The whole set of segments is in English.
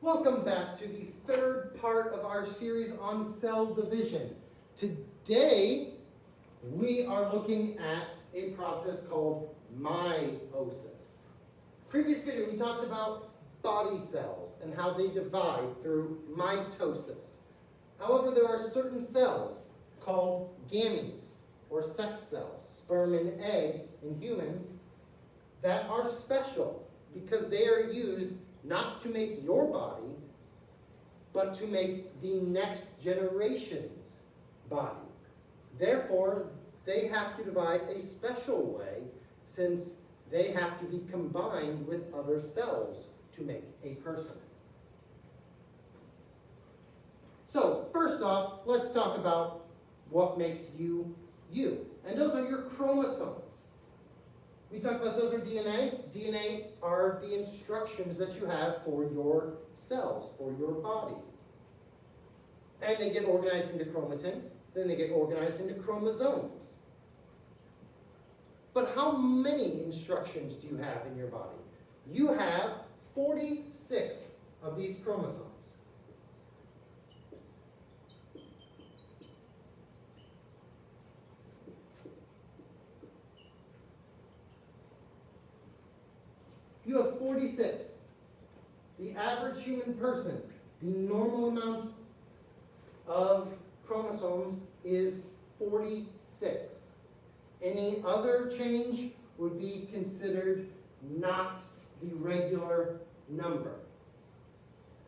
Welcome back to the third part of our series on cell division. Today, we are looking at a process called meiosis. Previous video, we talked about body cells and how they divide through mitosis. However, there are certain cells called gametes or sex cells, sperm and egg in humans, that are special because they are used not to make your body, but to make the next generation's body. Therefore, they have to divide a special way since they have to be combined with other cells to make a person. So, first off, let's talk about what makes you, you. And those are your chromosomes. We talked about those are DNA. DNA are the instructions that you have for your cells, for your body. And they get organized into chromatin, then they get organized into chromosomes. But how many instructions do you have in your body? You have 46 of these chromosomes. You have 46. The average human person, the normal amount of chromosomes is 46. Any other change would be considered not the regular number.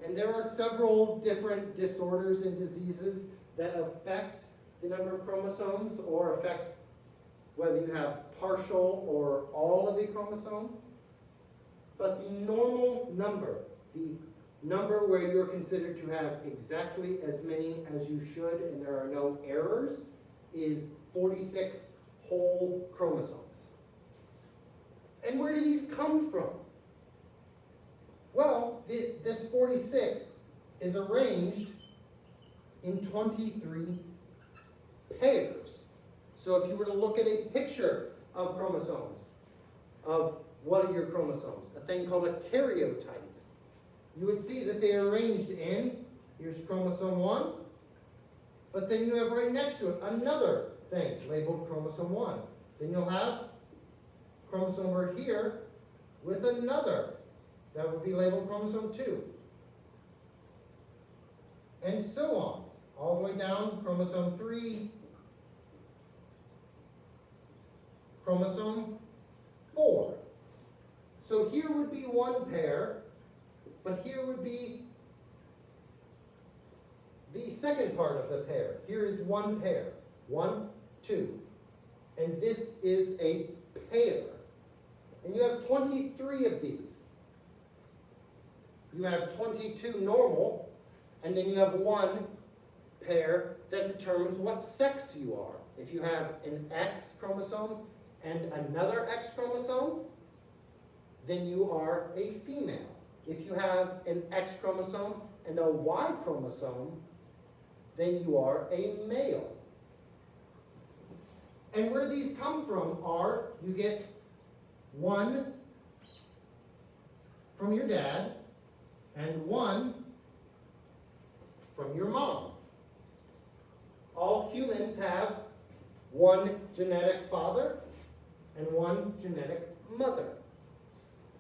And there are several different disorders and diseases that affect the number of chromosomes or affect whether you have partial or all of a chromosome. But the normal number, the number where you're considered to have exactly as many as you should and there are no errors, is 46 whole chromosomes. And where do these come from? Well, this 46 is arranged in 23 pairs. So if you were to look at a picture of chromosomes, of what are your chromosomes? A thing called a karyotype. You would see that they are arranged in, here's chromosome 1, but then you have right next to it another thing labeled chromosome 1. Then you'll have chromosome over here with another that would be labeled chromosome 2. And so on, all the way down, chromosome 3, chromosome 4. So here would be one pair, but here would be the second part of the pair. Here is one pair, 1, 2. And this is a pair. And you have 23 of these. You have 22 normal, and then you have one pair that determines what sex you are. If you have an X chromosome and another X chromosome, then you are a female. If you have an X chromosome and a Y chromosome, then you are a male. And where these come from are, you get one from your dad and one from your mom. All humans have one genetic father and one genetic mother.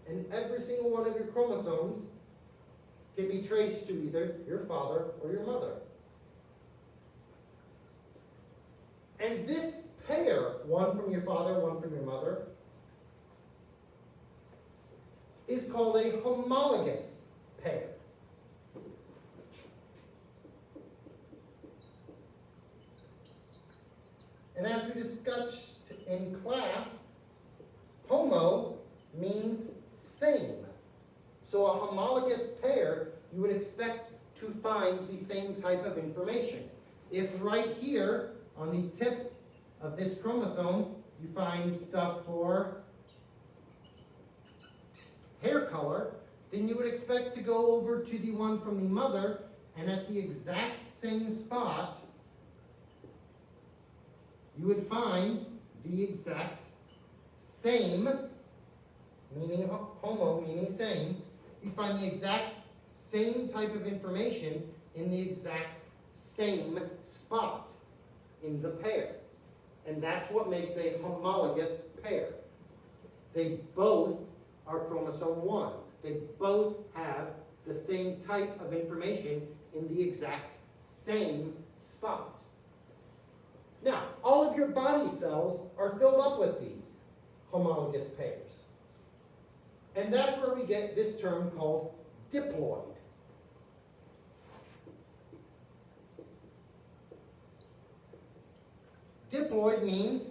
And every single one of your chromosomes can be traced to either your father or your mother. And this pair, one from your father, one from your mother, is called a homologous pair. And as we discussed in class, homo means same. So a homologous pair, you would expect to find the same type of information. If right here on the tip of this chromosome you find stuff for hair color, then you would expect to go over to the one from the mother and at the exact same spot you would find the exact same, meaning homo, meaning same, you find the exact same type of information in the exact same spot in the pair. And that's what makes a homologous pair. They both are chromosome 1. They both have the same type of information in the exact same spot. Now, all of your body cells are filled up with these homologous pairs. And that's where we get this term called diploid. Diploid means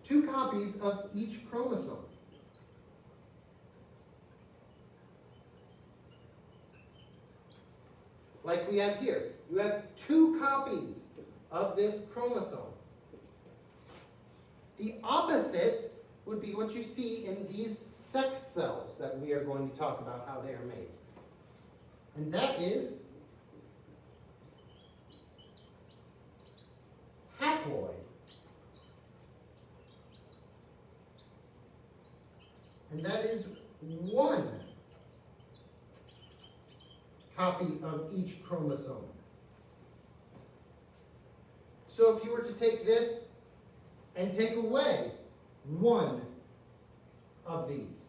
two copies of each chromosome. Like we have here. You have two copies of this chromosome. The opposite would be what you see in these sex cells that we are going to talk about how they are made. And that is haploid. And that is one copy of each chromosome. So if you were to take this and take away one of these,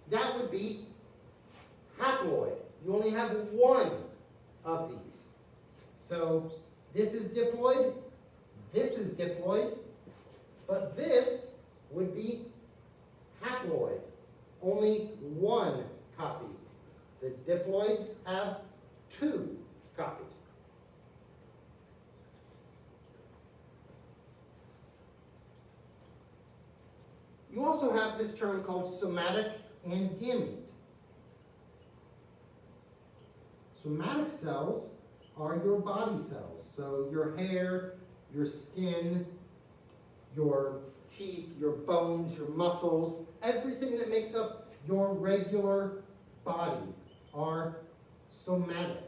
that would be haploid. You only have one of these. So this is diploid, this is diploid, but this would be haploid. Only one copy. The diploids have two copies. You also have this term called somatic and gamete. Somatic cells are your body cells. So your hair, your skin, your teeth, your bones, your muscles, everything that makes up your regular body are somatic.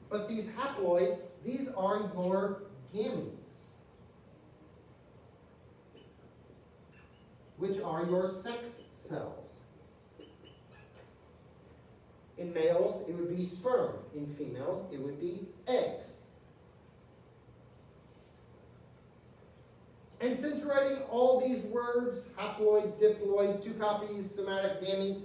But these haploid, these are your gametes, which are your sex cells. In males, it would be sperm. In females, it would be eggs. And since writing all these words, haploid, diploid, two copies, somatic, gametes,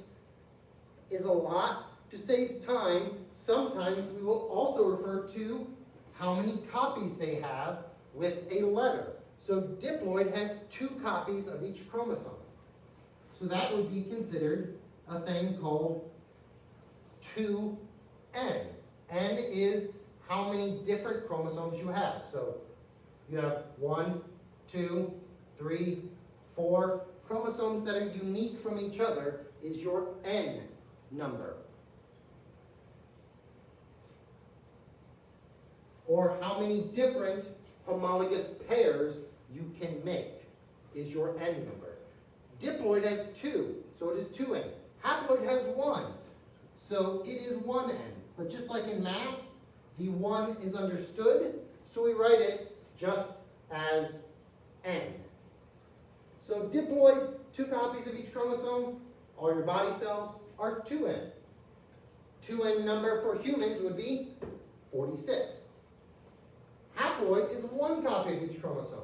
is a lot, to save time, sometimes we will also refer to how many copies they have with a letter. So diploid has two copies of each chromosome. So that would be considered a thing called 2N. N is how many different chromosomes you have. So you have 1, 2, 3, 4 chromosomes that are unique from each other is your N number. Or how many different homologous pairs you can make is your N number. Diploid has 2, so it is 2N. Haploid has 1, so it is 1N. But just like in math, the 1 is understood, so we write it just as N. So diploid, 2 copies of each chromosome, all your body cells are 2N. 2N number for humans would be 46. Haploid is 1 copy of each chromosome.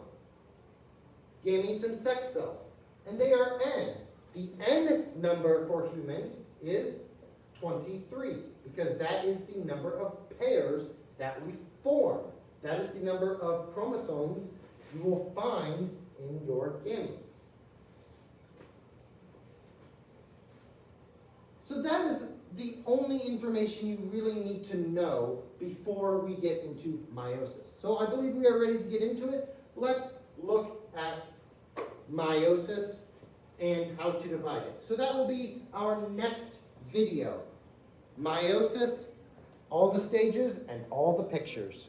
Gametes and sex cells, and they are N. The N number for humans is 23, because that is the number of pairs that we form. That is the number of chromosomes you will find in your gametes. So that is the only information you really need to know before we get into meiosis. So I believe we are ready to get into it. Let's look at meiosis and how to divide it. So that will be our next video. Meiosis, all the stages and all the pictures.